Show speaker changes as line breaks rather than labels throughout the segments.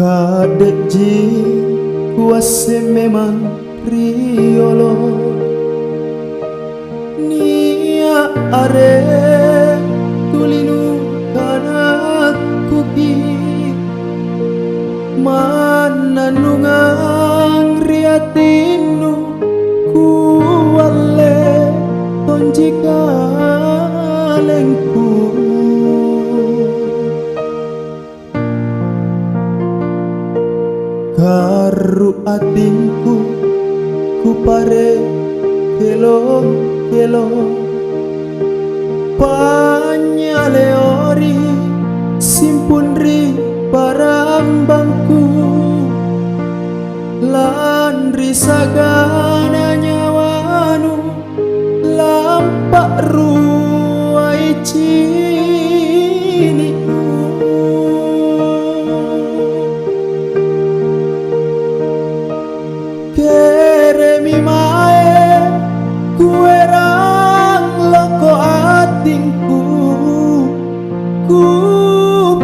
Kadek ji kuase memang riolo nia are tulinu kanak kuki mana nungang riatinu kuale tonjika lengku karu atinku ku pare kelong kelong panyaleori simpunri parambangku landri sagana nyawanu lampak ruai cini keremi mae kuerang loko atingku ku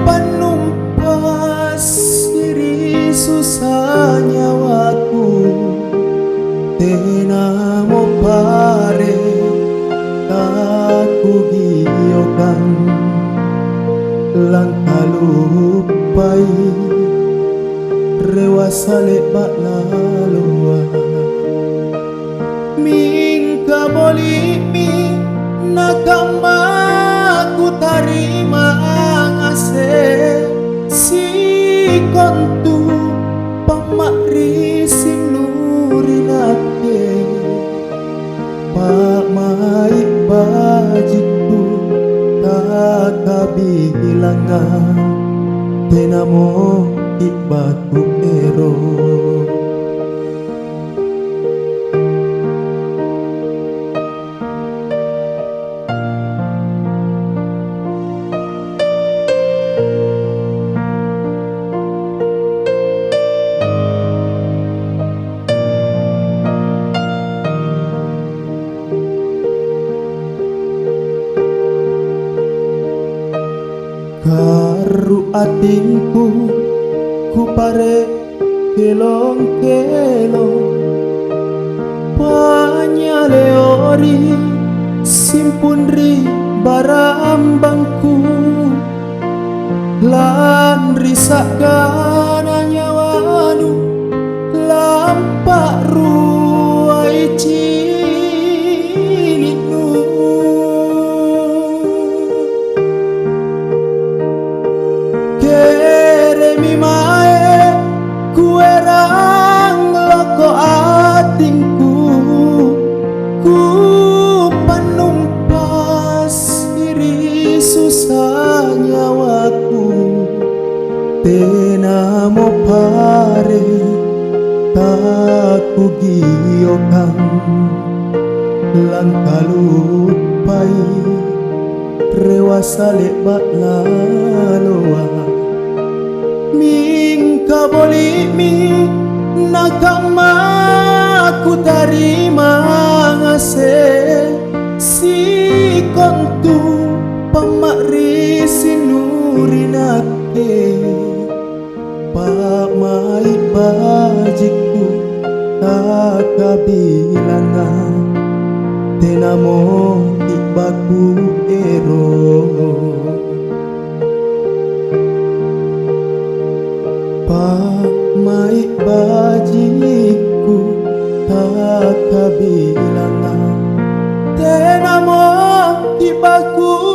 panumpas diri susah nyawaku tenamo pare aku giokan langkah lupai rewasa lebak lalua mingka bolimi nakama ku tarima ngase si kontu pamakri sing nurinake pak mai bajiku tak kabilangan tenamo ikbatu ero karu atinku ku pare kelong kelong panyaleori simpunri barambangku landri sakana nyawanu lampak ruai cininu keremi mae kuerang loko atingku ku panumpas diri susah nyawaku tenamo pare taku giokan langkah lupai rewasa lebak laloa mingka bolimi nakama ku tarima ngase si kontu pamakri sinurinake pak mai bajiku tak kabilangan tenamo ikbaku ero pak mai bajiku tak kabilangan tenamo ikbaku